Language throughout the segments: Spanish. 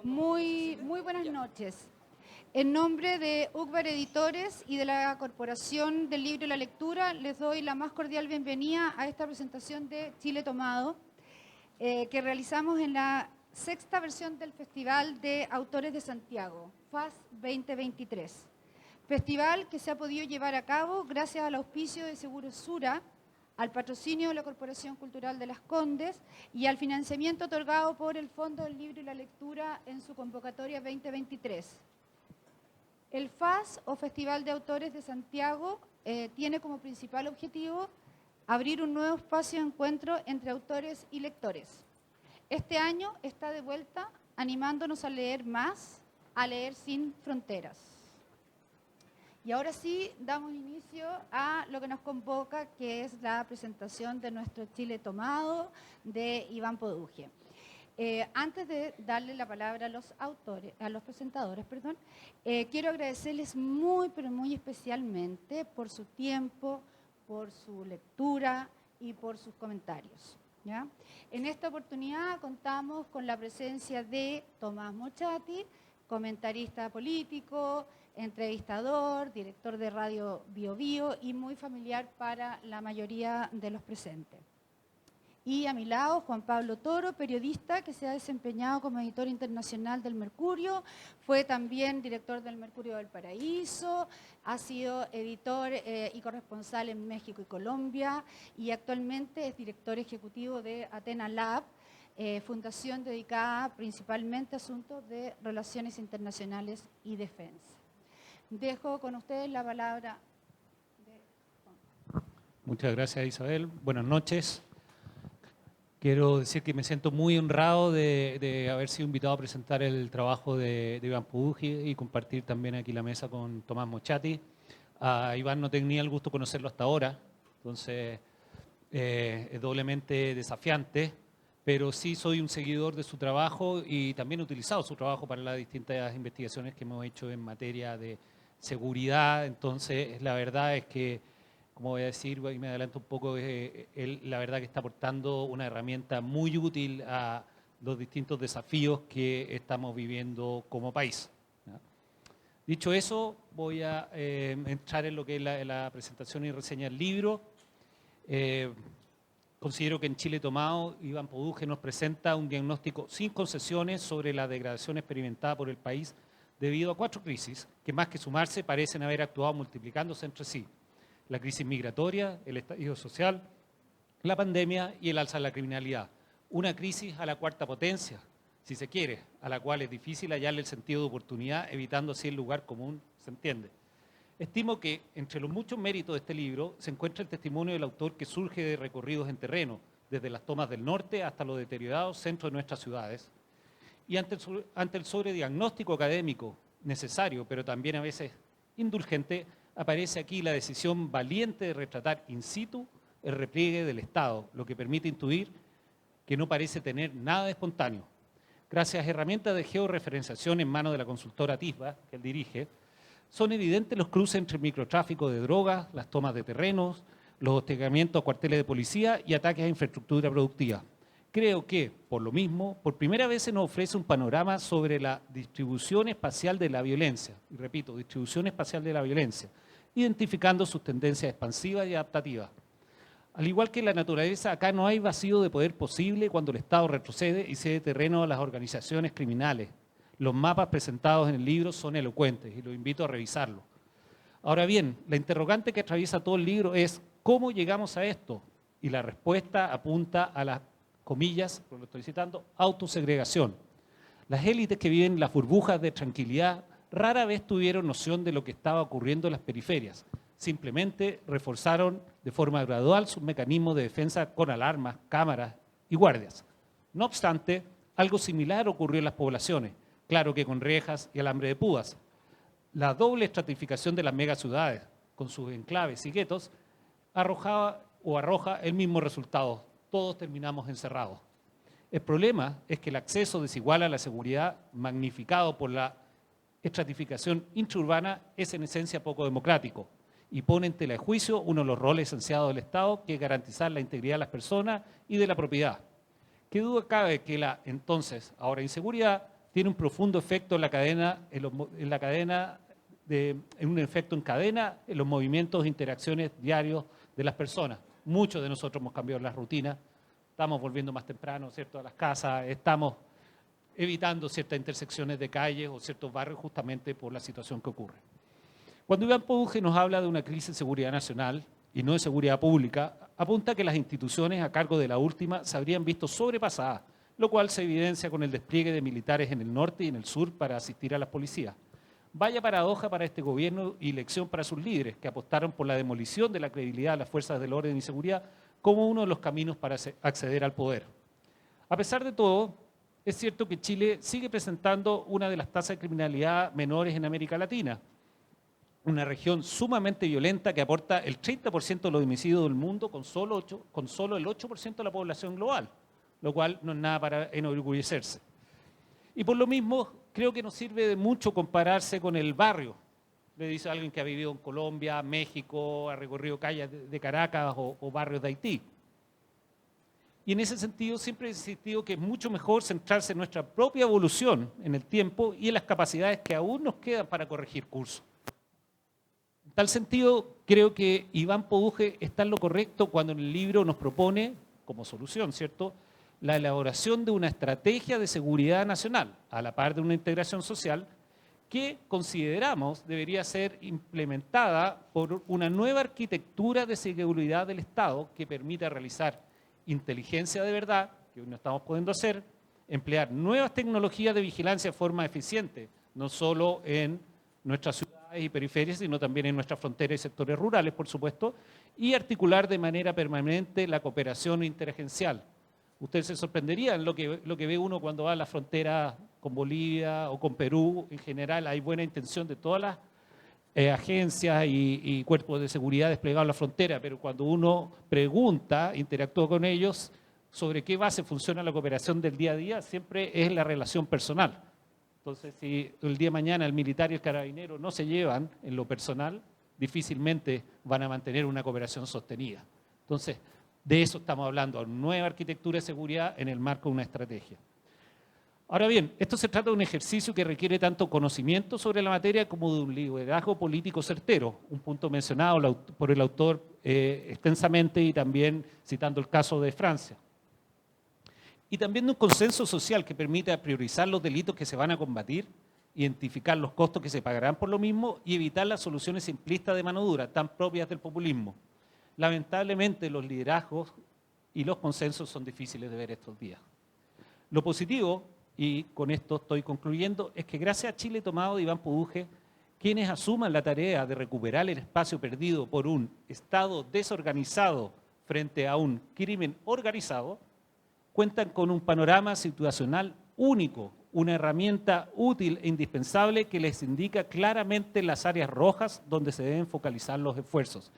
Muy buenas noches. En nombre de UCBAR Editores y de la Corporación del Libro y la Lectura, les doy la más cordial bienvenida a esta presentación de Chile Tomado, que realizamos en la sexta versión del Festival de Autores de Santiago, FAS 2023. Festival que se ha podido llevar a cabo gracias al auspicio de Seguros Sura, al patrocinio de la Corporación Cultural de Las Condes y al financiamiento otorgado por el Fondo del Libro y la Lectura en su convocatoria 2023. El FAS, o Festival de Autores de Santiago, tiene como principal objetivo abrir un nuevo espacio de encuentro entre autores y lectores. Este año está de vuelta animándonos a leer más, a leer sin fronteras. Y ahora sí, damos inicio a lo que nos convoca, que es la presentación de nuestro Chile Tomado de Iván Poduje. Antes de darle la palabra a los presentadores, quiero agradecerles pero muy especialmente por su tiempo, por su lectura y por sus comentarios, ¿ya? En esta oportunidad contamos con la presencia de Tomás Mochati, comentarista político, entrevistador, director de Radio Bio Bio y muy familiar para la mayoría de los presentes. Y a mi lado, Juan Pablo Toro, periodista que se ha desempeñado como editor internacional del Mercurio, fue también director del Mercurio del Paraíso, ha sido editor y corresponsal en México y Colombia y actualmente es director ejecutivo de Athena Lab, fundación dedicada principalmente a asuntos de relaciones internacionales y defensa. Dejo con ustedes la palabra de Juan. Muchas gracias, Isabel. Buenas noches. Quiero decir que me siento muy honrado de haber sido invitado a presentar el trabajo de Iván Poduje y compartir también aquí la mesa con Tomás Mochati. A Iván no tenía el gusto de conocerlo hasta ahora, entonces es doblemente desafiante, pero sí soy un seguidor de su trabajo y también he utilizado su trabajo para las distintas investigaciones que hemos hecho en materia de seguridad. Entonces, la verdad es que, como voy a decir, y me adelanto un poco, él la verdad que está aportando una herramienta muy útil a los distintos desafíos que estamos viviendo como país, ¿ya? Dicho eso, voy a entrar en lo que es la presentación y reseña del libro. Considero que en Chile Tomado, Iván Poduje nos presenta un diagnóstico sin concesiones sobre la degradación experimentada por el país debido a 4 crisis que, más que sumarse, parecen haber actuado multiplicándose entre sí: la crisis migratoria, el estallido social, la pandemia y el alza de la criminalidad. Una crisis a la cuarta potencia, si se quiere, a la cual es difícil hallarle el sentido de oportunidad, evitando así el lugar común, se entiende. Estimo que entre los muchos méritos de este libro se encuentra el testimonio del autor que surge de recorridos en terreno, desde las tomas del norte hasta los deteriorados centros de nuestras ciudades. Y ante el sobrediagnóstico académico necesario, pero también a veces indulgente, aparece aquí la decisión valiente de retratar in situ el repliegue del Estado, lo que permite intuir que no parece tener nada de espontáneo. Gracias a herramientas de georreferenciación en manos de la consultora Tisba, que él dirige, son evidentes los cruces entre el microtráfico de drogas, las tomas de terrenos, los hostigamientos a cuarteles de policía y ataques a infraestructura productiva. Creo que, por lo mismo, por primera vez se nos ofrece un panorama sobre la distribución espacial de la violencia. Y repito, distribución espacial de la violencia, identificando sus tendencias expansivas y adaptativas. Al igual que en la naturaleza, acá no hay vacío de poder posible cuando el Estado retrocede y cede terreno a las organizaciones criminales. Los mapas presentados en el libro son elocuentes y los invito a revisarlo. Ahora bien, la interrogante que atraviesa todo el libro es ¿cómo llegamos a esto? Y la respuesta apunta a las comillas, lo estoy citando, autosegregación. Las élites que viven en las burbujas de tranquilidad rara vez tuvieron noción de lo que estaba ocurriendo en las periferias. Simplemente reforzaron de forma gradual sus mecanismos de defensa con alarmas, cámaras y guardias. No obstante, algo similar ocurrió en las poblaciones, claro que con rejas y alambre de púas. La doble estratificación de las megaciudades, con sus enclaves y guetos, arroja el mismo resultado: todos terminamos encerrados. El problema es que el acceso desigual a la seguridad, magnificado por la estratificación intraurbana, es en esencia poco democrático y pone en tela de juicio uno de los roles esenciados del Estado, que es garantizar la integridad de las personas y de la propiedad. ¿Qué duda cabe que la entonces, ahora inseguridad, tiene un profundo efecto en la cadena, en un efecto en cadena en los movimientos e interacciones diarios de las personas. Muchos de nosotros hemos cambiado las rutinas, estamos volviendo más temprano, ¿cierto?, a las casas, estamos evitando ciertas intersecciones de calles o ciertos barrios justamente por la situación que ocurre. Cuando Iván Poduje nos habla de una crisis de seguridad nacional y no de seguridad pública, apunta que las instituciones a cargo de la última se habrían visto sobrepasadas, lo cual se evidencia con el despliegue de militares en el norte y en el sur para asistir a las policías. Vaya paradoja para este gobierno y lección para sus líderes, que apostaron por la demolición de la credibilidad de las fuerzas del orden y seguridad como uno de los caminos para acceder al poder. A pesar de todo, es cierto que Chile sigue presentando una de las tasas de criminalidad menores en América Latina, una región sumamente violenta que aporta el 30% de los homicidios del mundo con solo el 8% de la población global, lo cual no es nada para enorgullecerse. Y por lo mismo, creo que no sirve de mucho compararse con el barrio, le dice alguien que ha vivido en Colombia, México, ha recorrido calles de Caracas o barrios de Haití. Y en ese sentido siempre he insistido que es mucho mejor centrarse en nuestra propia evolución en el tiempo y en las capacidades que aún nos quedan para corregir curso. En tal sentido, creo que Iván Poduje está en lo correcto cuando en el libro nos propone, como solución, ¿cierto?, la elaboración de una estrategia de seguridad nacional, a la par de una integración social, que consideramos debería ser implementada por una nueva arquitectura de seguridad del Estado que permita realizar inteligencia de verdad, que hoy no estamos pudiendo hacer, emplear nuevas tecnologías de vigilancia de forma eficiente, no solo en nuestras ciudades y periferias, sino también en nuestras fronteras y sectores rurales, por supuesto, y articular de manera permanente la cooperación interagencial. Ustedes se sorprenderían lo que ve uno cuando va a la frontera con Bolivia o con Perú. En general hay buena intención de todas las agencias y cuerpos de seguridad desplegados en la frontera, pero cuando uno pregunta, interactúa con ellos sobre qué base funciona la cooperación del día a día, siempre es la relación personal. Entonces, si el día de mañana el militar y el carabinero no se llevan en lo personal, difícilmente van a mantener una cooperación sostenida. Entonces, de eso estamos hablando, nueva arquitectura de seguridad en el marco de una estrategia. Ahora bien, esto se trata de un ejercicio que requiere tanto conocimiento sobre la materia como de un liderazgo político certero, un punto mencionado por el autor extensamente y también citando el caso de Francia. Y también de un consenso social que permita priorizar los delitos que se van a combatir, identificar los costos que se pagarán por lo mismo y evitar las soluciones simplistas de mano dura, tan propias del populismo. Lamentablemente los liderazgos y los consensos son difíciles de ver estos días. Lo positivo, y con esto estoy concluyendo, es que gracias a Chile Tomado de Iván Poduje, quienes asuman la tarea de recuperar el espacio perdido por un Estado desorganizado frente a un crimen organizado, cuentan con un panorama situacional único, una herramienta útil e indispensable que les indica claramente las áreas rojas donde se deben focalizar los esfuerzos.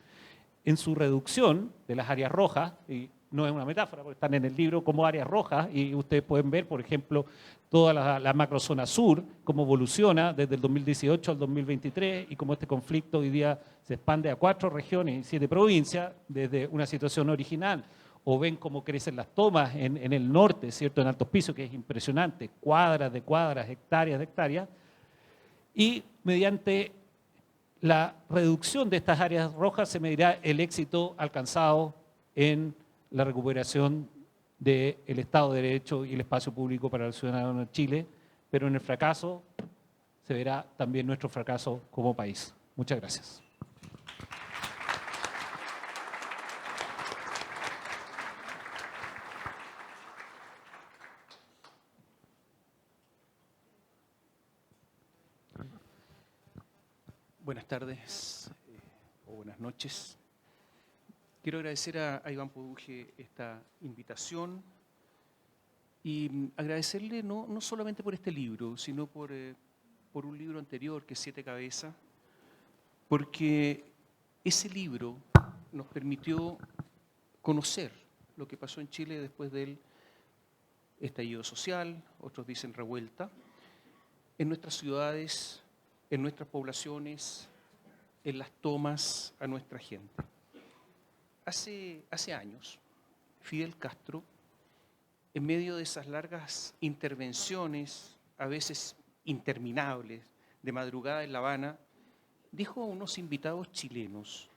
En su reducción de las áreas rojas, y no es una metáfora porque están en el libro como áreas rojas, y ustedes pueden ver, por ejemplo, toda la macrozona sur, cómo evoluciona desde el 2018 al 2023 y cómo este conflicto hoy día se expande a 4 regiones y 7 provincias desde una situación original. O ven cómo crecen las tomas en el norte, ¿cierto?, en Altos Pisos, que es impresionante, cuadras de cuadras, hectáreas de hectáreas, y mediante la reducción de estas áreas rojas se medirá el éxito alcanzado en la recuperación del Estado de Derecho y el espacio público para el ciudadano de Chile, pero en el fracaso se verá también nuestro fracaso como país. Muchas gracias. Buenas tardes o buenas noches. Quiero agradecer a Iván Poduje esta invitación y agradecerle no solamente por este libro, sino por un libro anterior que es Siete Cabezas, porque ese libro nos permitió conocer lo que pasó en Chile después del estallido social, otros dicen revuelta, en nuestras ciudades, en nuestras poblaciones, en las tomas a nuestra gente. Hace años, Fidel Castro, en medio de esas largas intervenciones a veces interminables, de madrugada en La Habana, dijo a unos invitados chilenos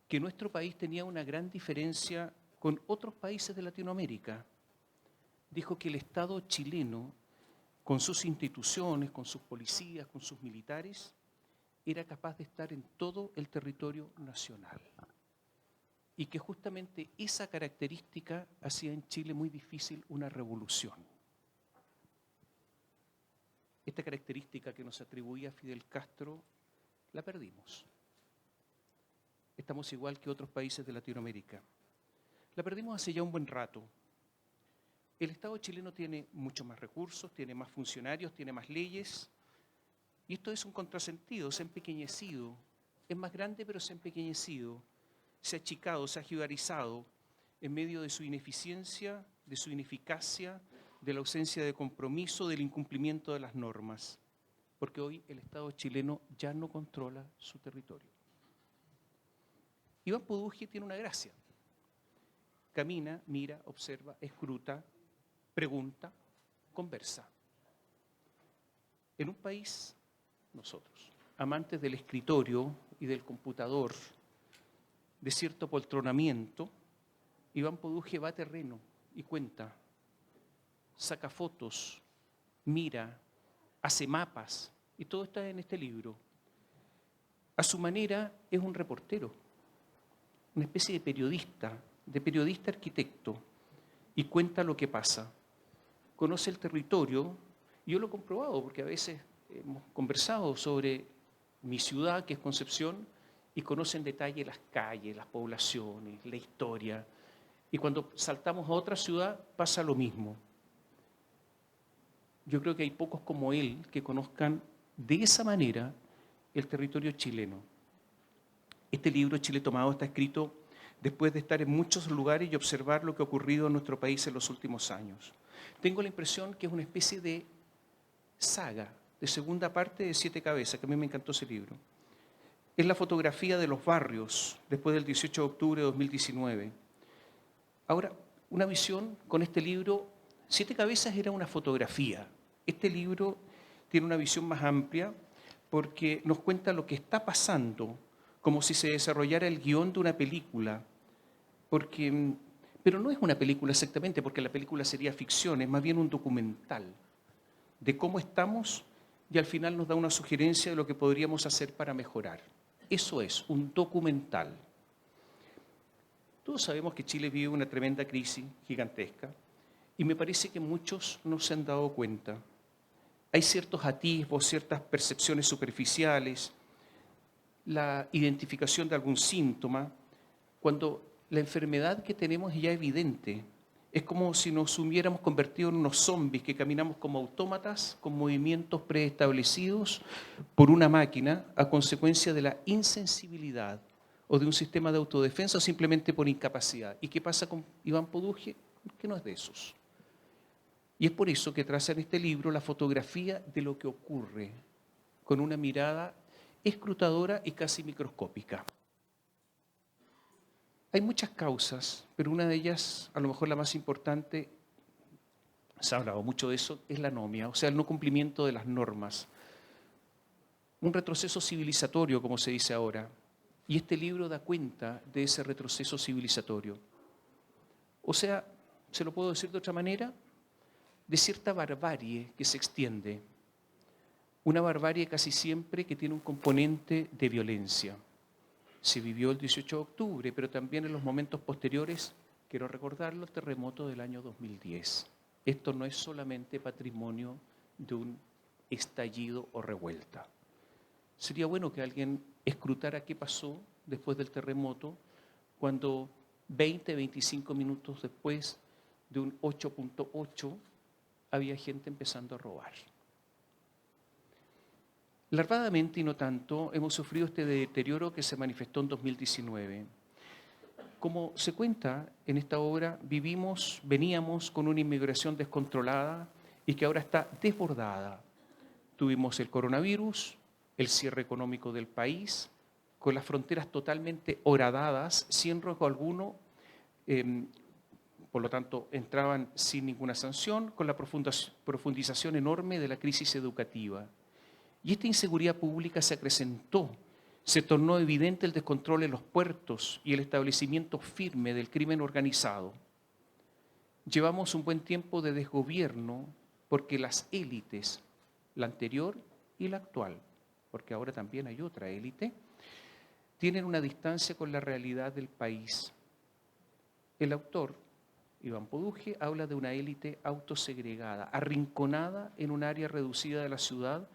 que nuestro país tenía una gran diferencia con otros países de Latinoamérica. Dijo que el Estado chileno, con sus instituciones, con sus policías, con sus militares, era capaz de estar en todo el territorio nacional. Y que justamente esa característica hacía en Chile muy difícil una revolución. Esta característica que nos atribuía Fidel Castro, la perdimos. Estamos igual que otros países de Latinoamérica. La perdimos hace ya un buen rato. El Estado chileno tiene muchos más recursos, tiene más funcionarios, tiene más leyes. Y esto es un contrasentido, se ha empequeñecido. Es más grande, pero se ha empequeñecido. Se ha achicado, se ha jibarizado en medio de su ineficiencia, de su ineficacia, de la ausencia de compromiso, del incumplimiento de las normas. Porque hoy el Estado chileno ya no controla su territorio. Iván Poduje tiene una gracia. Camina, mira, observa, escruta, pregunta, conversa. En un país, nosotros, amantes del escritorio y del computador, de cierto poltronamiento, Iván Poduje va a terreno y cuenta, saca fotos, mira, hace mapas, y todo está en este libro. A su manera es un reportero, una especie de periodista arquitecto, y cuenta lo que pasa. Conoce el territorio, y yo lo he comprobado, porque a veces hemos conversado sobre mi ciudad, que es Concepción, y conoce en detalle las calles, las poblaciones, la historia. Y cuando saltamos a otra ciudad pasa lo mismo. Yo creo que hay pocos como él que conozcan de esa manera el territorio chileno. Este libro, Chile Tomado, está escrito después de estar en muchos lugares y observar lo que ha ocurrido en nuestro país en los últimos años. Tengo la impresión que es una especie de saga, de segunda parte de 7 cabezas, que a mí me encantó ese libro. Es la fotografía de los barrios después del 18 de octubre de 2019. Ahora, una visión con este libro, 7 cabezas era una fotografía. Este libro tiene una visión más amplia porque nos cuenta lo que está pasando, como si se desarrollara el guión de una película. Pero no es una película exactamente, porque la película sería ficción, es más bien un documental de cómo estamos y al final nos da una sugerencia de lo que podríamos hacer para mejorar. Eso es, un documental. Todos sabemos que Chile vive una tremenda crisis gigantesca y me parece que muchos no se han dado cuenta. Hay ciertos atisbos, ciertas percepciones superficiales, la identificación de algún síntoma, cuando la enfermedad que tenemos es ya evidente. Es como si nos hubiéramos convertido en unos zombies que caminamos como autómatas con movimientos preestablecidos por una máquina a consecuencia de la insensibilidad o de un sistema de autodefensa o simplemente por incapacidad. ¿Y qué pasa con Iván Poduje? Que no es de esos. Y es por eso que traza en este libro la fotografía de lo que ocurre con una mirada escrutadora y casi microscópica. Hay muchas causas, pero una de ellas, a lo mejor la más importante, se ha hablado mucho de eso, es la anomia, o sea, el no cumplimiento de las normas. Un retroceso civilizatorio, como se dice ahora. Y este libro da cuenta de ese retroceso civilizatorio. O sea, se lo puedo decir de otra manera, de cierta barbarie que se extiende. Una barbarie casi siempre que tiene un componente de violencia. Se vivió el 18 de octubre, pero también en los momentos posteriores, quiero recordarlo, el terremoto del año 2010. Esto no es solamente patrimonio de un estallido o revuelta. Sería bueno que alguien escrutara qué pasó después del terremoto, cuando 25 minutos después de un 8.8 había gente empezando a robar. Larvadamente y no tanto, hemos sufrido este deterioro que se manifestó en 2019. Como se cuenta en esta obra, veníamos con una inmigración descontrolada y que ahora está desbordada. Tuvimos el coronavirus, el cierre económico del país, con las fronteras totalmente horadadas, sin riesgo alguno, por lo tanto entraban sin ninguna sanción, con la profundización enorme de la crisis educativa. Y esta inseguridad pública se acrecentó, se tornó evidente el descontrol en los puertos y el establecimiento firme del crimen organizado. Llevamos un buen tiempo de desgobierno porque las élites, la anterior y la actual, porque ahora también hay otra élite, tienen una distancia con la realidad del país. El autor, Iván Poduje, habla de una élite autosegregada, arrinconada en un área reducida de la ciudad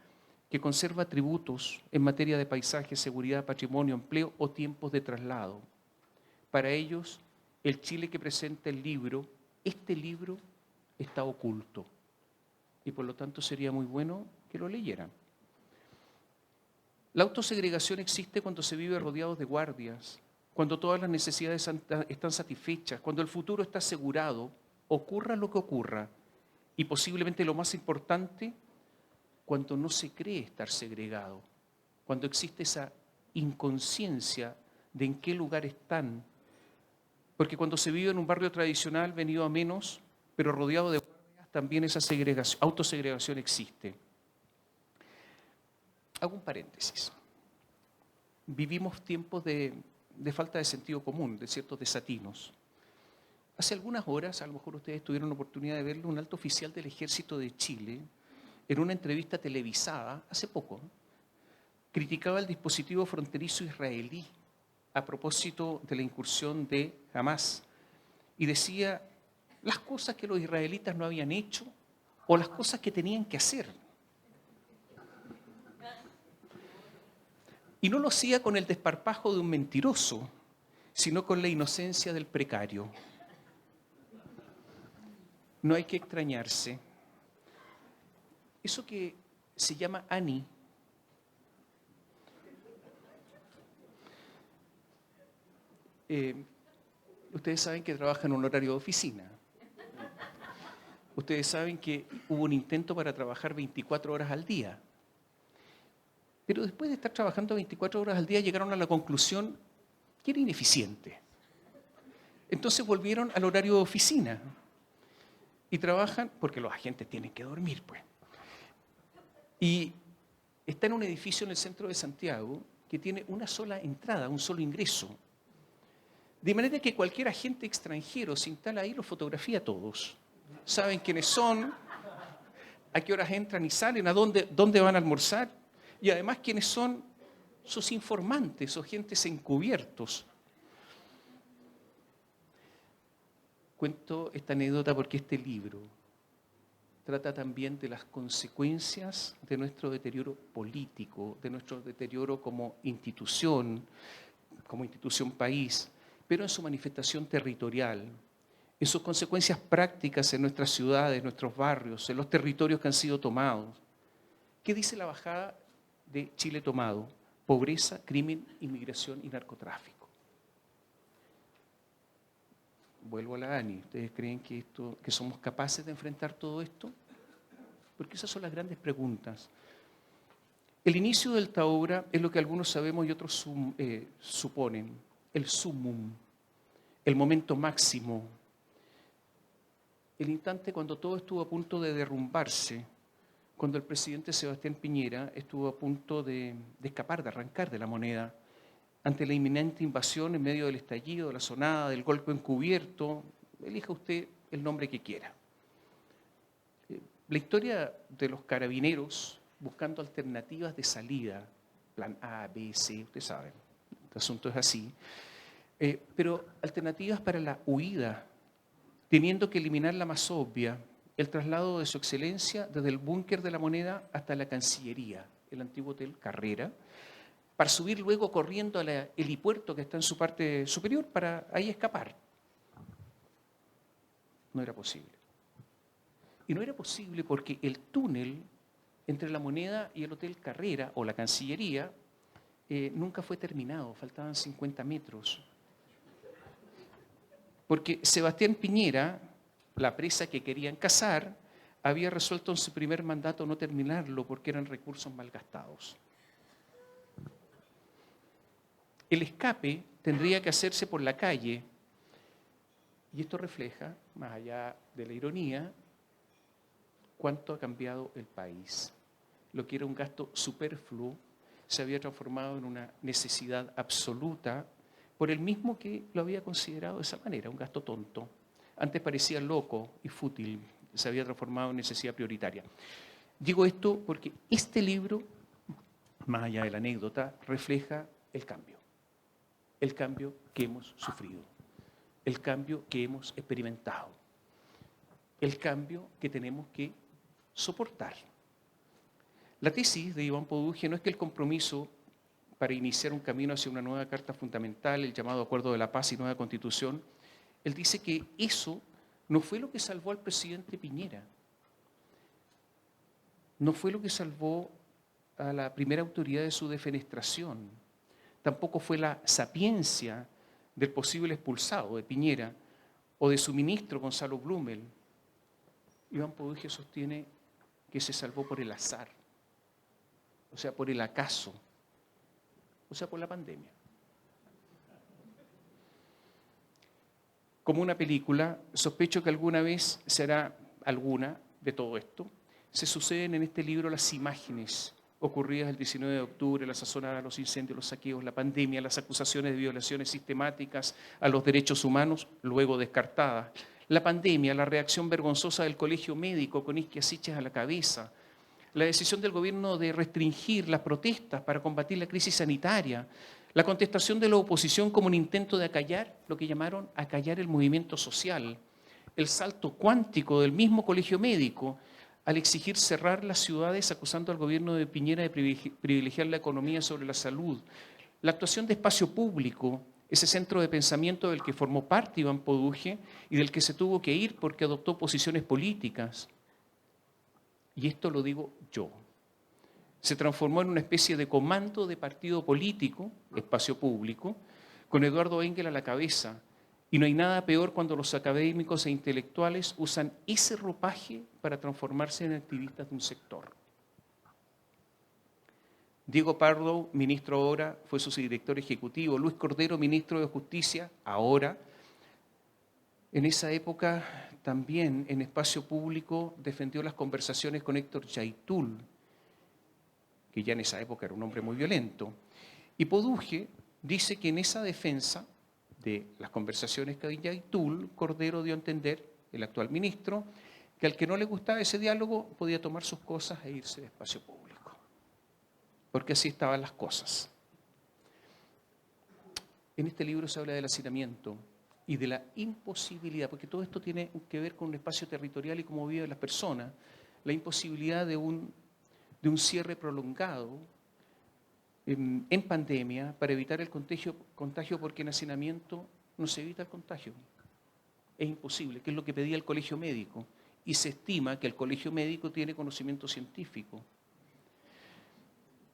que conserva atributos en materia de paisaje, seguridad, patrimonio, empleo o tiempos de traslado. Para ellos, el Chile que presenta el libro, este libro está oculto y por lo tanto sería muy bueno que lo leyeran. La autosegregación existe cuando se vive rodeado de guardias, cuando todas las necesidades están satisfechas, cuando el futuro está asegurado, ocurra lo que ocurra, y posiblemente lo más importante, cuando no se cree estar segregado, cuando existe esa inconsciencia de en qué lugar están, porque cuando se vive en un barrio tradicional venido a menos, pero rodeado de guardias, también esa autosegregación existe. Hago un paréntesis. Vivimos tiempos de falta de sentido común, de ciertos desatinos. Hace algunas horas, a lo mejor ustedes tuvieron la oportunidad de verlo, un alto oficial del Ejército de Chile, en una entrevista televisada, hace poco, criticaba el dispositivo fronterizo israelí a propósito de la incursión de Hamás y decía las cosas que los israelitas no habían hecho o las cosas que tenían que hacer. Y no lo hacía con el desparpajo de un mentiroso, sino con la inocencia del precario. No hay que extrañarse. Eso que se llama ANI, ustedes saben que trabaja en un horario de oficina. Ustedes saben que hubo un intento para trabajar 24 horas al día. Pero después de estar trabajando 24 horas al día llegaron a la conclusión que era ineficiente. Entonces volvieron al horario de oficina y trabajan, porque los agentes tienen que dormir, pues. Y está en un edificio en el centro de Santiago que tiene una sola entrada, un solo ingreso. De manera que cualquier agente extranjero se instala ahí y los fotografía a todos. Saben quiénes son, a qué horas entran y salen, a dónde van a almorzar. Y además, ¿quiénes son sus informantes o agentes encubiertos? Cuento esta anécdota porque este libro trata también de las consecuencias de nuestro deterioro político, de nuestro deterioro como institución país, pero en su manifestación territorial, en sus consecuencias prácticas en nuestras ciudades, en nuestros barrios, en los territorios que han sido tomados. ¿Qué dice la bajada de Chile tomado? Pobreza, crimen, inmigración y narcotráfico. Vuelvo a la ANI. ¿Ustedes creen que somos capaces de enfrentar todo esto? Porque esas son las grandes preguntas. El inicio de esta obra es lo que algunos sabemos y otros suponen, el sumum, el momento máximo, el instante cuando todo estuvo a punto de derrumbarse, cuando el presidente Sebastián Piñera estuvo a punto de escapar, de arrancar de la moneda, ante la inminente invasión en medio del estallido, de la sonada, del golpe encubierto, elija usted el nombre que quiera. La historia de los carabineros buscando alternativas de salida, plan A, B, C, ustedes saben, el asunto es así, pero alternativas para la huida, teniendo que eliminar la más obvia, el traslado de su excelencia desde el búnker de la moneda hasta la Cancillería, el antiguo hotel Carrera, para subir luego corriendo al helipuerto que está en su parte superior para ahí escapar. No era posible. Y no era posible porque el túnel entre la moneda y el hotel Carrera o la Cancillería nunca fue terminado, faltaban 50 metros. Porque Sebastián Piñera, la presa que querían cazar, había resuelto en su primer mandato no terminarlo porque eran recursos malgastados. El escape tendría que hacerse por la calle Y esto refleja, más allá de la ironía, cuánto ha cambiado el país. Lo que era un gasto superfluo se había transformado en una necesidad absoluta por el mismo que lo había considerado de esa manera, un gasto tonto. Antes parecía loco y fútil, se había transformado en necesidad prioritaria. Digo esto porque este libro, más allá de la anécdota, refleja el cambio que hemos sufrido, el cambio que hemos experimentado, el cambio que tenemos que soportar. La tesis de Iván Poduje no es que el compromiso para iniciar un camino hacia una nueva Carta Fundamental, el llamado Acuerdo de la Paz y nueva Constitución, él dice que eso no fue lo que salvó al presidente Piñera, no fue lo que salvó a la primera autoridad de su defenestración, tampoco fue la sapiencia del posible expulsado de Piñera o de su ministro Gonzalo Blumel. Iván Poduje sostiene que se salvó por el azar, o sea, por el acaso, o sea, por la pandemia. Como una película, sospecho que alguna vez será alguna de todo esto. Se suceden en este libro las imágenes ocurridas el 19 de octubre, la sazonada a los incendios, los saqueos, la pandemia, las acusaciones de violaciones sistemáticas a los derechos humanos, luego descartadas. La pandemia, la reacción vergonzosa del colegio médico con Isquia Siches a la cabeza, la decisión del gobierno de restringir las protestas para combatir la crisis sanitaria, la contestación de la oposición como un intento de acallar, lo que llamaron acallar el movimiento social, el salto cuántico del mismo colegio médico al exigir cerrar las ciudades acusando al gobierno de Piñera de privilegiar la economía sobre la salud, la actuación de espacio público, ese centro de pensamiento del que formó parte Iván Poduje y del que se tuvo que ir porque adoptó posiciones políticas. Y esto lo digo yo. Se transformó en una especie de comando de partido político, espacio público, con Eduardo Engel a la cabeza. Y no hay nada peor cuando los académicos e intelectuales usan ese ropaje para transformarse en activistas de un sector. Diego Pardo, ministro ahora, fue su subdirector ejecutivo. Luis Cordero, ministro de Justicia, ahora. En esa época también en espacio público defendió las conversaciones con Héctor Yaitul, que ya en esa época era un hombre muy violento. Y Poduje dice que en esa defensa de las conversaciones con Yaitul, Cordero dio a entender, el actual ministro, que al que no le gustaba ese diálogo podía tomar sus cosas e irse de espacio público. Porque así estaban las cosas. En este libro se habla del hacinamiento y de la imposibilidad, porque todo esto tiene que ver con un espacio territorial y cómo viven las personas, la imposibilidad de un cierre prolongado en pandemia para evitar el contagio porque en hacinamiento no se evita el contagio. Es imposible, que es lo que pedía el colegio médico, y se estima que el colegio médico tiene conocimiento científico.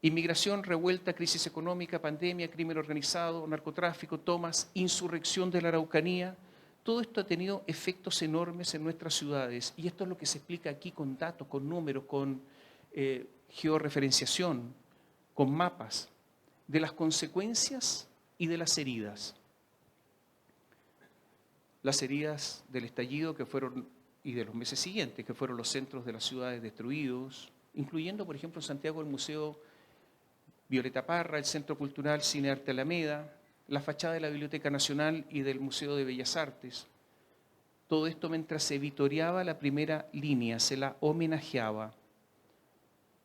Inmigración, revuelta, crisis económica, pandemia, crimen organizado, narcotráfico, tomas, insurrección de la Araucanía. Todo esto ha tenido efectos enormes en nuestras ciudades y esto es lo que se explica aquí con datos, con números, con georreferenciación, con mapas de las consecuencias y de las heridas. Las heridas del estallido que fueron, y de los meses siguientes, que fueron los centros de las ciudades destruidos, incluyendo, por ejemplo, en Santiago el Museo Violeta Parra, el Centro Cultural Cine Arte Alameda, la fachada de la Biblioteca Nacional y del Museo de Bellas Artes. Todo esto mientras se vitoreaba la primera línea, se la homenajeaba.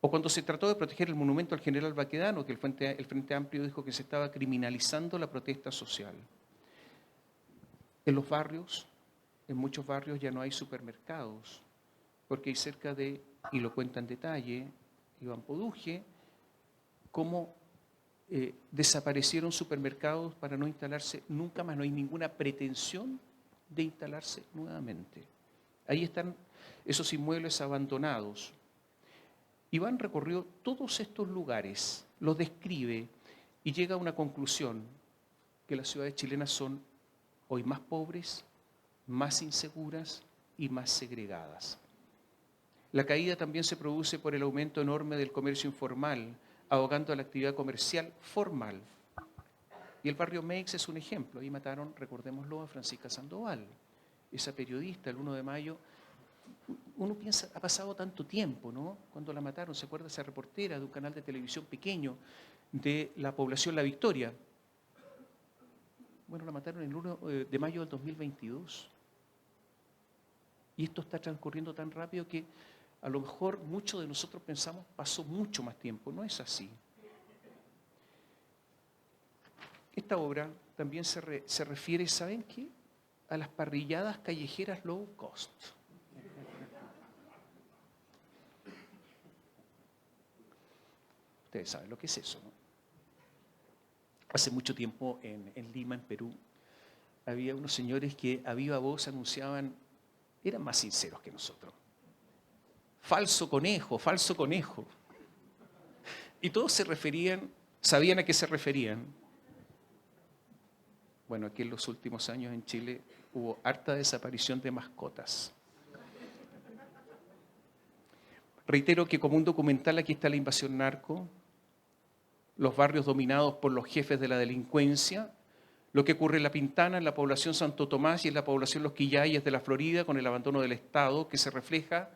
O cuando se trató de proteger el monumento al general Baquedano, que el Frente Amplio dijo que se estaba criminalizando la protesta social. En los barrios, en muchos barrios ya no hay supermercados, porque hay cerca de, y lo cuenta en detalle Iván Poduje, cómo desaparecieron supermercados para no instalarse nunca más, no hay ninguna pretensión de instalarse nuevamente. Ahí están esos inmuebles abandonados. Iván recorrió todos estos lugares, los describe y llega a una conclusión, que las ciudades chilenas son hoy más pobres, más inseguras y más segregadas. La caída también se produce por el aumento enorme del comercio informal, ahogando a la actividad comercial formal. Y el barrio Meix es un ejemplo. Ahí mataron, recordémoslo, a Francisca Sandoval. esa periodista el 1 de mayo, uno piensa, ha pasado tanto tiempo, ¿no? Cuando la mataron, ¿se acuerda esa reportera de un canal de televisión pequeño de la población La Victoria? Bueno, la mataron el 1 de mayo del 2022. Y esto está transcurriendo tan rápido que a lo mejor muchos de nosotros pensamos pasó mucho más tiempo. No es así. Esta obra también se refiere, ¿saben qué? A las parrilladas callejeras low cost. Ustedes saben lo que es eso, ¿no? Hace mucho tiempo en Lima, en Perú, había unos señores que a viva voz anunciaban, eran más sinceros que nosotros. Falso conejo, falso conejo. Y todos se referían, sabían a qué se referían. Bueno, aquí en los últimos años en Chile hubo harta desaparición de mascotas. Reitero que como un documental aquí está la invasión narco, los barrios dominados por los jefes de la delincuencia, lo que ocurre en La Pintana, en la población Santo Tomás y en la población Los Quillayes de la Florida con el abandono del Estado, que se refleja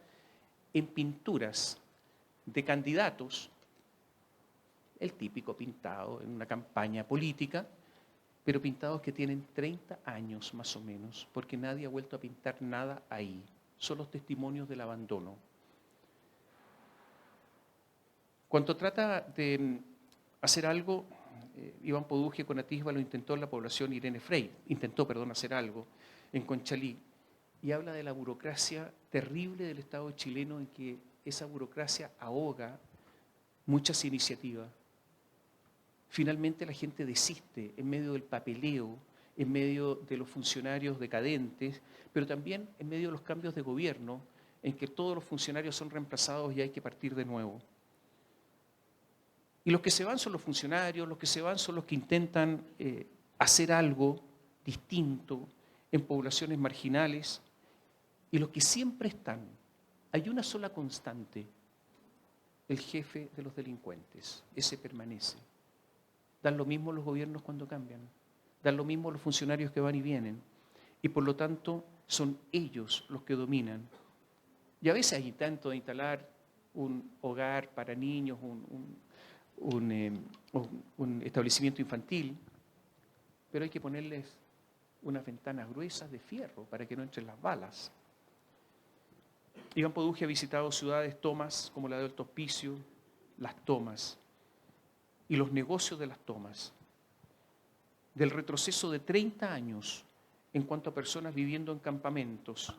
en pinturas de candidatos, el típico pintado en una campaña política, pero pintados que tienen 30 años más o menos, porque nadie ha vuelto a pintar nada ahí. Son los testimonios del abandono. Cuando trata de hacer algo, Iván Poduje con atisba lo intentó en la población Irene Frey, hacer algo en Conchalí, y habla de la burocracia terrible del Estado chileno en que esa burocracia ahoga muchas iniciativas. Finalmente la gente desiste en medio del papeleo, en medio de los funcionarios decadentes, pero también en medio de los cambios de gobierno, en que todos los funcionarios son reemplazados y hay que partir de nuevo. Y los que se van son los funcionarios, los que se van son los que intentan hacer algo distinto en poblaciones marginales, y los que siempre están, hay una sola constante, el jefe de los delincuentes, ese permanece. Dan lo mismo los gobiernos cuando cambian, dan lo mismo los funcionarios que van y vienen, y por lo tanto son ellos los que dominan. Y a veces hay intento de instalar un hogar para niños, un establecimiento infantil, pero hay que ponerles unas ventanas gruesas de fierro para que no entren las balas. Iván Poduje ha visitado ciudades tomas como la de Alto Hospicio, las tomas y los negocios de las tomas, del retroceso de 30 años en cuanto a personas viviendo en campamentos,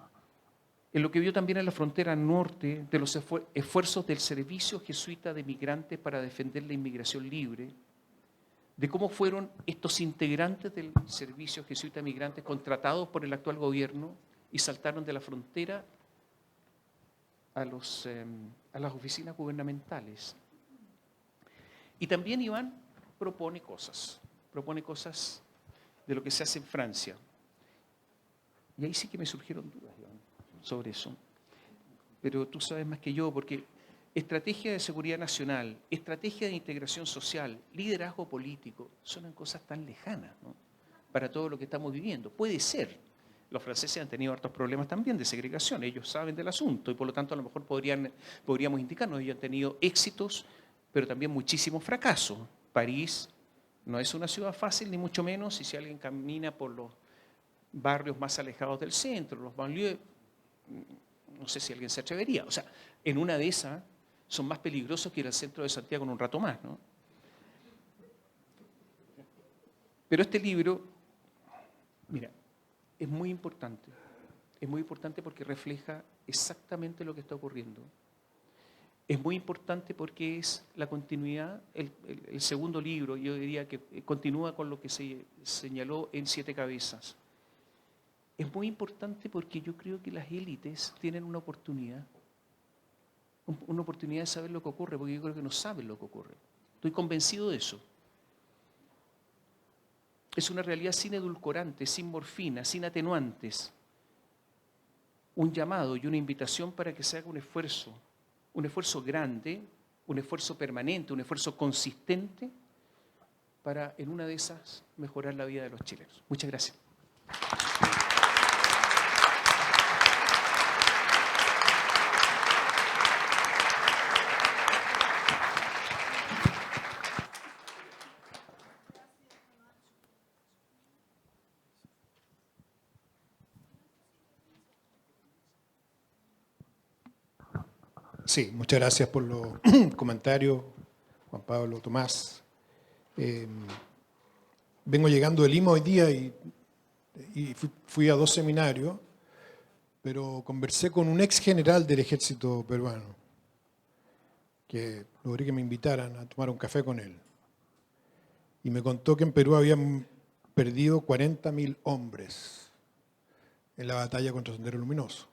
en lo que vio también en la frontera norte de los esfuerzos del Servicio Jesuita de Migrantes para defender la inmigración libre, de cómo fueron estos integrantes del Servicio Jesuita de Migrantes contratados por el actual gobierno y saltaron de la frontera a las oficinas gubernamentales. Y también Iván propone cosas de lo que se hace en Francia. Y ahí sí que me surgieron dudas, Iván, sobre eso. Pero tú sabes más que yo, porque estrategia de seguridad nacional, estrategia de integración social, liderazgo político, son cosas tan lejanas, ¿no?, para todo lo que estamos viviendo. Puede ser. Los franceses han tenido hartos problemas también de segregación, ellos saben del asunto y por lo tanto a lo mejor podríamos indicarnos, ellos han tenido éxitos, pero también muchísimos fracasos. París no es una ciudad fácil, ni mucho menos, y si alguien camina por los barrios más alejados del centro, los banlieues, no sé si alguien se atrevería. O sea, en una de esas son más peligrosos que ir al centro de Santiago en un rato más, ¿no? Pero este libro, mira, es muy importante porque refleja exactamente lo que está ocurriendo. Es muy importante porque es la continuidad, el segundo libro, yo diría que continúa con lo que se señaló en 7 cabezas. Es muy importante porque yo creo que las élites tienen una oportunidad de saber lo que ocurre, porque yo creo que no saben lo que ocurre. Estoy convencido de eso. Es una realidad sin edulcorantes, sin morfina, sin atenuantes. Un llamado y una invitación para que se haga un esfuerzo grande, un esfuerzo permanente, un esfuerzo consistente para, en una de esas, mejorar la vida de los chilenos. Muchas gracias. Sí, muchas gracias por los comentarios, Juan Pablo, Tomás. Vengo llegando de Lima hoy día y fui a 2 seminarios, pero conversé con un ex general del ejército peruano, que logré que me invitaran a tomar un café con él. Y me contó que en Perú habían perdido 40.000 hombres en la batalla contra Sendero Luminoso.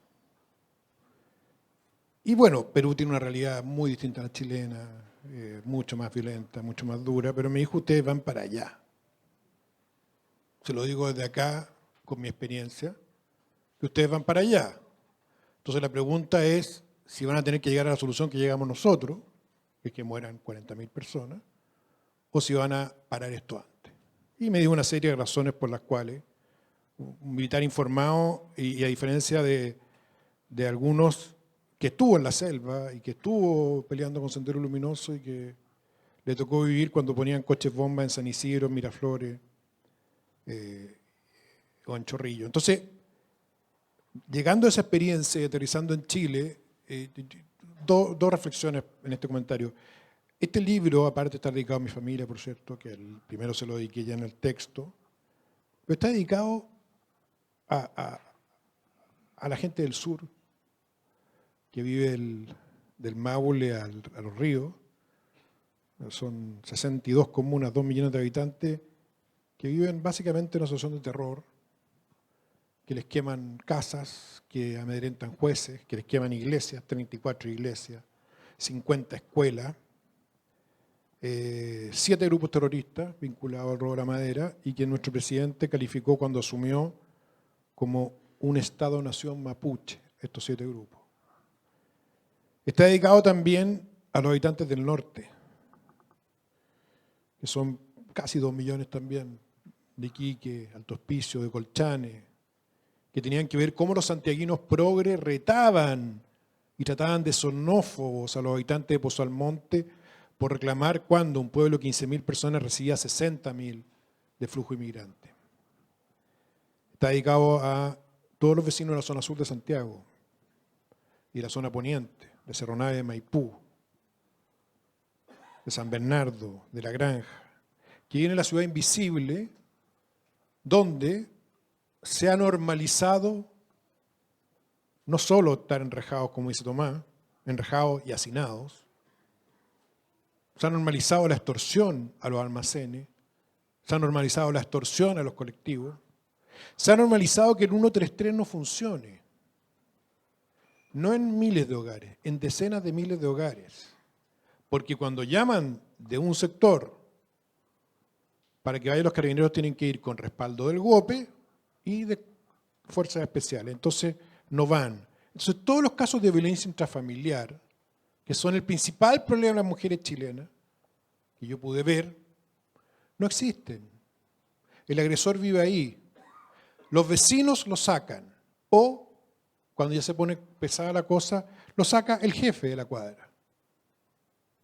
Y bueno, Perú tiene una realidad muy distinta a la chilena, mucho más violenta, mucho más dura, pero me dijo, ustedes van para allá. Se lo digo desde acá, con mi experiencia, que ustedes van para allá. Entonces la pregunta es si van a tener que llegar a la solución que llegamos nosotros, que es que mueran 40.000 personas, o si van a parar esto antes. Y me dio una serie de razones por las cuales un militar informado, y a diferencia de algunos que estuvo en la selva y que estuvo peleando con Sendero Luminoso y que le tocó vivir cuando ponían coches bomba en San Isidro, en Miraflores o en Chorrillo. Entonces, llegando a esa experiencia y aterrizando en Chile, dos reflexiones en este comentario. Este libro, aparte está dedicado a mi familia, por cierto, que el primero se lo dediqué ya en el texto, pero está dedicado a la gente del sur, que vive del Maule a los ríos. Son 62 comunas, 2 millones de habitantes, que viven básicamente en una situación de terror, que les queman casas, que amedrentan jueces, que les queman iglesias, 34 iglesias, 50 escuelas, 7 grupos terroristas vinculados al robo de la madera y que nuestro presidente calificó cuando asumió como un Estado-nación mapuche, estos 7 grupos. Está dedicado también a los habitantes del norte, que son casi 2 millones también, de Iquique, Alto Hospicio, de Colchane, que tenían que ver cómo los santiaguinos progres retaban y trataban de sonófobos a los habitantes de Pozo Almonte por reclamar cuando un pueblo de 15.000 personas recibía 60.000 de flujo inmigrante. Está dedicado a todos los vecinos de la zona sur de Santiago y la zona poniente, de Cerro Navia, de Maipú, de San Bernardo, de La Granja, que viene la ciudad invisible, donde se ha normalizado no solo estar enrejados, como dice Tomás, enrejados y hacinados, se ha normalizado la extorsión a los almacenes, se ha normalizado la extorsión a los colectivos, se ha normalizado que el 133 no funcione, no en miles de hogares, en decenas de miles de hogares, porque cuando llaman de un sector para que vayan los carabineros tienen que ir con respaldo del GOPE y de fuerzas especiales, entonces no van. Entonces todos los casos de violencia intrafamiliar, que son el principal problema de las mujeres chilenas, que yo pude ver, no existen. El agresor vive ahí. Los vecinos lo sacan. O, cuando ya se pone pesada la cosa, lo saca el jefe de la cuadra,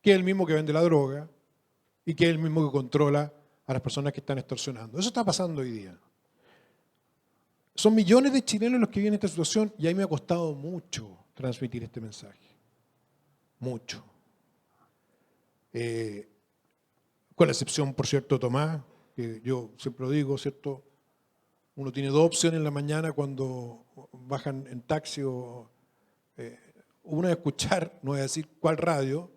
que es el mismo que vende la droga y que es el mismo que controla a las personas que están extorsionando. Eso está pasando hoy día. Son millones de chilenos los que viven en esta situación y a mí me ha costado mucho transmitir este mensaje. Mucho. Con la excepción, por cierto, de Tomás, que yo siempre lo digo, ¿cierto? Uno tiene 2 opciones en la mañana cuando bajan en taxi o una de escuchar, no voy a decir cuál radio,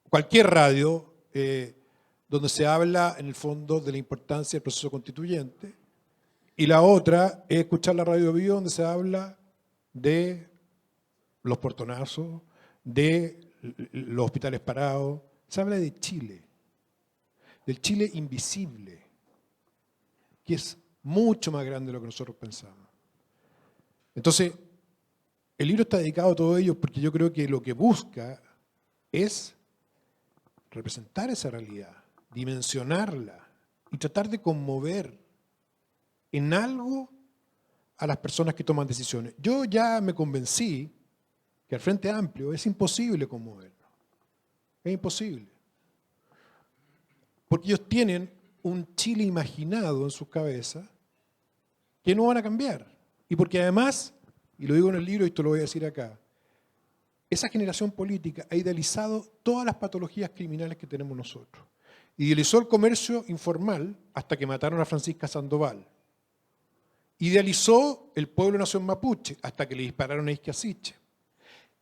cualquier radio, donde se habla en el fondo de la importancia del proceso constituyente, y la otra es escuchar la radio Bio, donde se habla de los portonazos, de los hospitales parados, se habla de Chile, del Chile invisible, que es mucho más grande de lo que nosotros pensamos. Entonces, el libro está dedicado a todo ello porque yo creo que lo que busca es representar esa realidad, dimensionarla y tratar de conmover en algo a las personas que toman decisiones. Yo ya me convencí que al Frente Amplio es imposible conmoverlo. Es imposible. Porque ellos tienen un Chile imaginado en sus cabezas que no van a cambiar. Y porque además, y lo digo en el libro y esto lo voy a decir acá, esa generación política ha idealizado todas las patologías criminales que tenemos nosotros. Idealizó el comercio informal hasta que mataron a Francisca Sandoval. Idealizó el pueblo nación mapuche hasta que le dispararon a Isquia Siche.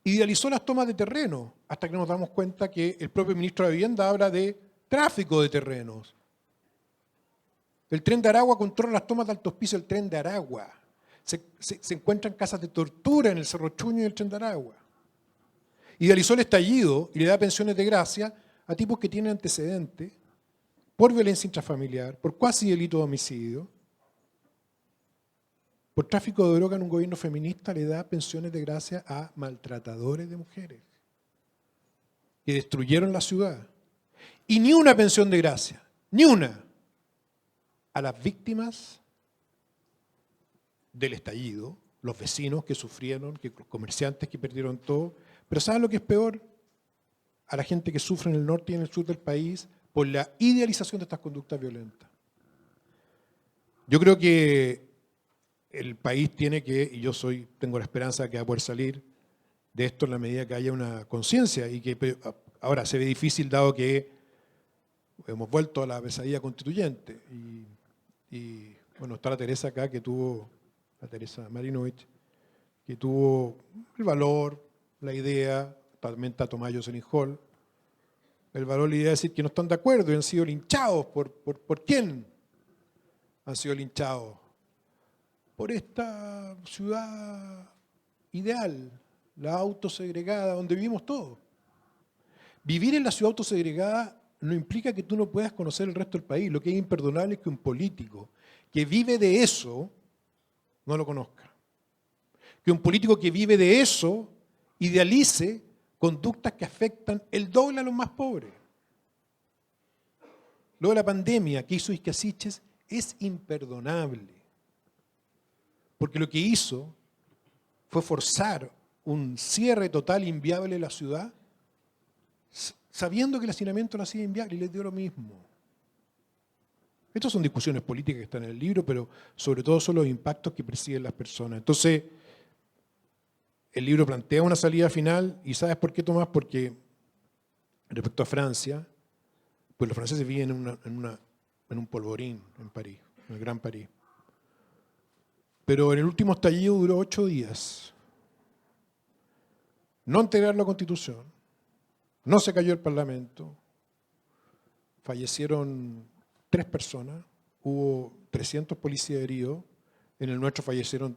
Idealizó las tomas de terreno hasta que nos damos cuenta que el propio ministro de Vivienda habla de tráfico de terrenos. El Tren de Aragua controla las tomas de altos pisos del Tren de Aragua. Se encuentran casas de tortura en el Cerro Chuño y el Tren de Aragua. Idealizó el estallido y le da pensiones de gracia a tipos que tienen antecedentes por violencia intrafamiliar, por cuasi delito de homicidio, por tráfico de droga en un gobierno feminista, le da pensiones de gracia a maltratadores de mujeres que destruyeron la ciudad. Y ni una pensión de gracia, ni una, a las víctimas del estallido, los vecinos que sufrieron, los comerciantes que perdieron todo. Pero ¿saben lo que es peor? A la gente que sufre en el norte y en el sur del país por la idealización de estas conductas violentas. Yo creo que el país tiene que, y yo tengo la esperanza de que va a poder salir de esto en la medida que haya una conciencia, y que ahora se ve difícil dado que hemos vuelto a la pesadilla constituyente. Y bueno, está la Teresa acá, la Teresa Marinovich, que tuvo el valor, la idea, también está Tomás Jocelyn Hall, el valor, la idea de decir que no están de acuerdo y han sido linchados. ¿Por quién han sido linchados? Por esta ciudad ideal, la autosegregada, donde vivimos todos. Vivir en la ciudad autosegregada no implica que tú no puedas conocer el resto del país. Lo que es imperdonable es que un político que vive de eso no lo conozca. Que un político que vive de eso idealice conductas que afectan el doble a los más pobres. Luego de la pandemia que hizo Isquia Siches es imperdonable. Porque lo que hizo fue forzar un cierre total inviable de la ciudad, sabiendo que el hacinamiento lo hacía inviable, y les dio lo mismo. Estas son discusiones políticas que están en el libro, pero sobre todo son los impactos que perciben las personas. Entonces, el libro plantea una salida final, y ¿sabes por qué, Tomás? Porque respecto a Francia, pues los franceses viven en un polvorín en París, en el Gran París. Pero en el último estallido duró 8 días. No integrar la Constitución, no se cayó el Parlamento, fallecieron 3 personas, hubo 300 policías heridos, en el nuestro fallecieron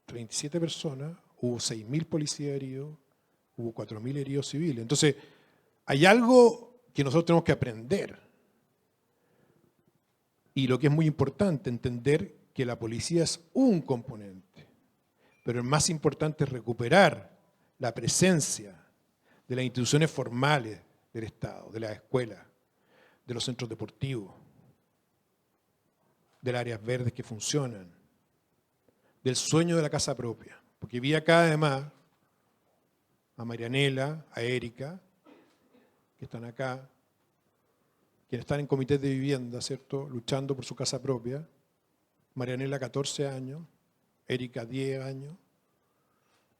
37 personas, hubo 6.000 policías heridos, hubo 4.000 heridos civiles. Entonces, hay algo que nosotros tenemos que aprender. Y lo que es muy importante, entender que la policía es un componente, pero el más importante es recuperar la presencia de las instituciones formales del Estado, de las escuelas, de los centros deportivos, de las áreas verdes que funcionan, del sueño de la casa propia. Porque vi acá además a Marianela, a Erika, que están acá, quienes están en comités de vivienda, ¿cierto?, luchando por su casa propia. Marianela 14 años, Erika 10 años,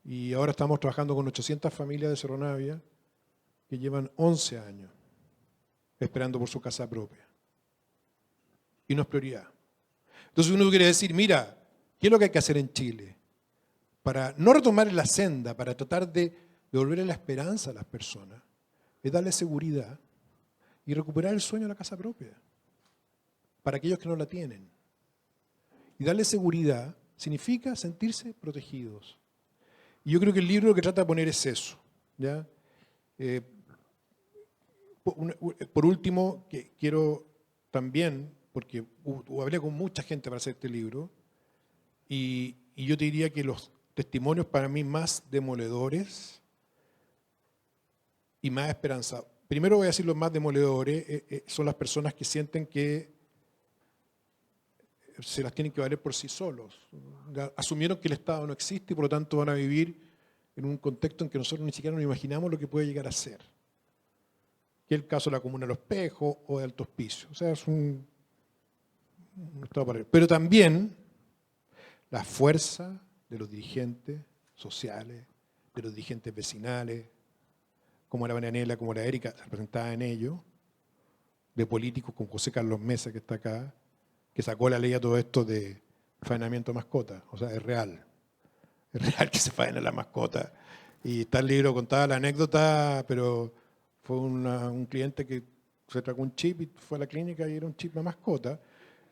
y ahora estamos trabajando con 800 familias de Cerro Navia que llevan 11 años esperando por su casa propia. Y no es prioridad. Entonces uno quiere decir, mira, ¿qué es lo que hay que hacer en Chile? Para no retomar la senda, para tratar de devolverle la esperanza a las personas, es darle seguridad y recuperar el sueño de la casa propia para aquellos que no la tienen. Y darle seguridad significa sentirse protegidos. Y yo creo que el libro lo que trata de poner es eso, ¿ya? Por último, quiero también, porque hablé con mucha gente para hacer este libro, y yo te diría que los testimonios para mí más demoledores y más esperanzados. Primero voy a decir los más demoledores, son las personas que sienten que se las tienen que valer por sí solos. Asumieron que el Estado no existe y por lo tanto van a vivir en un contexto en que nosotros ni siquiera nos imaginamos lo que puede llegar a ser. Que es el caso de la Comuna de Los Pejos o de Alto Hospicio. O sea, es un Estado paralelo. Pero también la fuerza de los dirigentes sociales, los dirigentes vecinales, como la Marianela, como la Erika, se presentaban en ello, de políticos como José Carlos Mesa, que está acá, que sacó la ley a todo esto de faenamiento de mascotas. O sea, es real que se faena la mascota. Y está el libro, contaba la anécdota, pero fue un cliente que se tragó un chip y fue a la clínica y era un chip de mascota.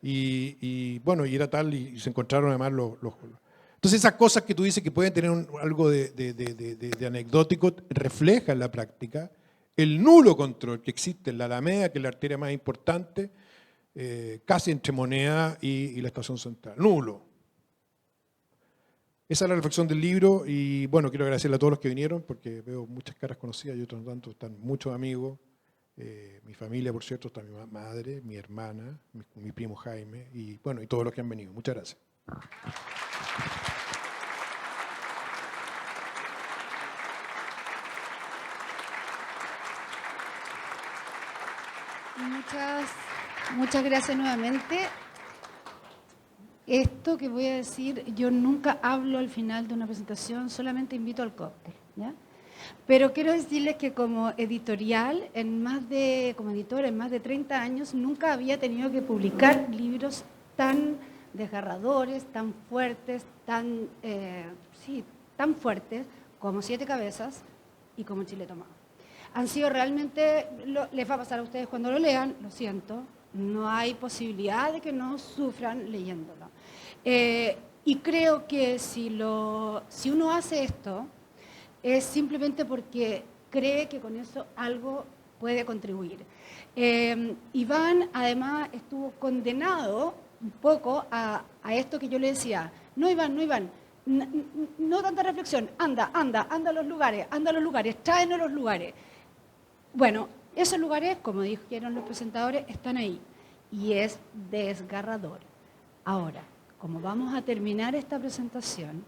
Y bueno, y era tal, y se encontraron además los. Entonces esas cosas que tú dices que pueden tener algo de anecdótico, reflejan en la práctica el nulo control que existe en la Alameda, que es la arteria más importante, casi entre Moneda y la Estación Central. Nulo. Esa es la reflexión del libro y bueno, quiero agradecerle a todos los que vinieron porque veo muchas caras conocidas y otros tanto, están muchos amigos. Mi familia, por cierto, está mi madre, mi hermana, mi primo Jaime y bueno, y todos los que han venido. Muchas gracias. Muchas gracias nuevamente. Esto que voy a decir, yo nunca hablo al final de una presentación, solamente invito al cóctel, ¿ya? Pero quiero decirles que como editorial, como editora en más de 30 años, nunca había tenido que publicar libros tan desgarradores, tan fuertes, tan fuertes como Siete Cabezas y como Chile Tomado. Han sido realmente, les va a pasar a ustedes cuando lo lean, lo siento, no hay posibilidad de que no sufran leyéndolo. Y creo que si uno hace esto, es simplemente porque cree que con eso algo puede contribuir. Iván, además, estuvo condenado un poco a esto que yo le decía. No, Iván, no tanta reflexión, anda a los lugares, tráenos los lugares. Bueno, esos lugares, como dijeron los presentadores, están ahí y es desgarrador. Ahora, como vamos a terminar esta presentación,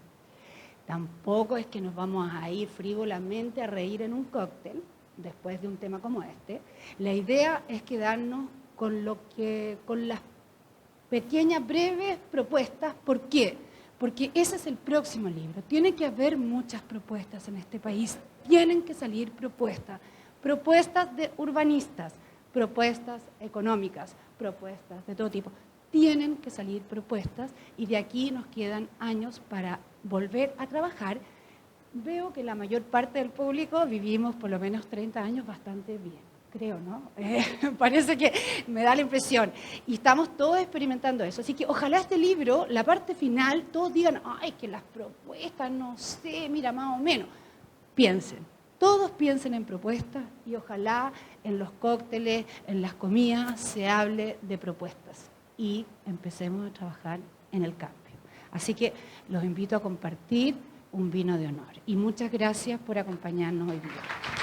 tampoco es que nos vamos a ir frívolamente a reír en un cóctel después de un tema como este. La idea es quedarnos con las pequeñas, breves propuestas. ¿Por qué? Porque ese es el próximo libro. Tiene que haber muchas propuestas en este país. Tienen que salir propuestas. Propuestas de urbanistas, propuestas económicas, propuestas de todo tipo. Tienen que salir propuestas y de aquí nos quedan años para volver a trabajar. Veo que la mayor parte del público vivimos por lo menos 30 años bastante bien, creo, ¿no? Parece que me da la impresión. Y estamos todos experimentando eso. Así que ojalá este libro, la parte final, todos digan, ay, que las propuestas, no sé, mira, más o menos. Piensen. Todos piensen en propuestas y ojalá en los cócteles, en las comidas, se hable de propuestas y empecemos a trabajar en el cambio. Así que los invito a compartir un vino de honor. Y muchas gracias por acompañarnos hoy día.